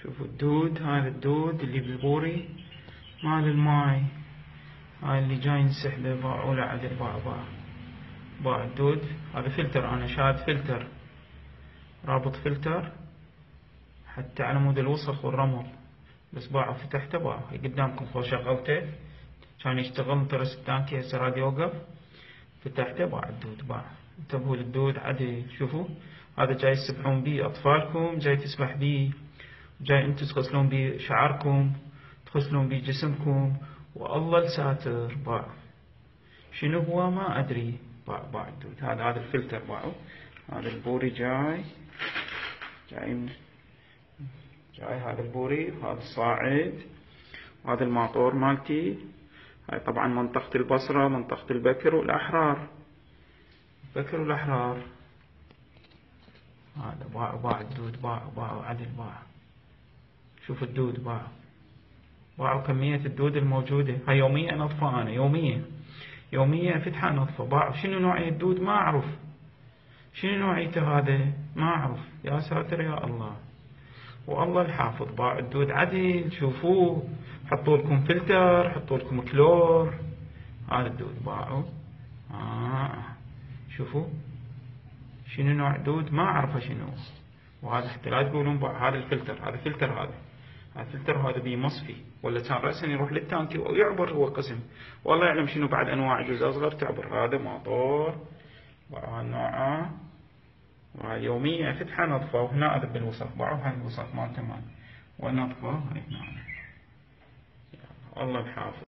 شوفوا الدود، هذا الدود اللي بالبوري مال الماي، هاي اللي جاي نسحبه باع ولا عدل باع الدود. هذا فلتر، أنا شاد فلتر، رابط فلتر حتى على مود الوسخ والرمل، بس باعه فتحته باعه قدامكم فوق، شغلته كان يشتغل انطرس التانكي، هسه راد يوقف، فتحته باع الدود باع. انتبهوا للدود عدل. شوفوا هذا جاي تسبحون بيه أطفالكم، جاي تسبح بيه، جاي انتم تغسلون بيه شعركم، تغسلون بيه جسمكم، والله الساتر باع. شنو هو ما أدري، باع الدود. هذا الفلتر باعه. هذا البوري جاي هذا البوري، وهذا الصاعد، وهذا الماطور مالتي. هاي طبعا منطقة البصرة، منطقة البكر والأحرار، بكر والأحرار. هذا باع الدود، باعوا عدل باع. شوف الدود باعوا كمية الدود الموجودة. هاي يوميا أنظفه، أنا يوميا أفتحه أنظفه. باعوا. شنو نوعية الدود ما أعرف، شنو نوعيته هذا ما أعرف. يا ساتر يا الله، والله الحافظ. باع الدود عدل. شوفوه، حطوا لكم فلتر، حطوا لكم كلور. هذا الدود باعوا. شوفوا شنو نوع دود ما أعرفه شنو. وهذا حتى لا تقولون باع. هذا الفلتر، هذا فلتر، هذا فلتر، هذا بيه مصفي، ولا كان رأسا يروح للتانكي ويعبر هو قسم، والله يعلم شنو بعد أنواع جزء أصغر تعبر. هذا ماطور باعوا هالنوعه، وهاي يوميا فتحة نظفة. وهنا أذب الوسخ، باعوا هاي الوسخ مالته ونظفه هاي هنا. الله الحافظ.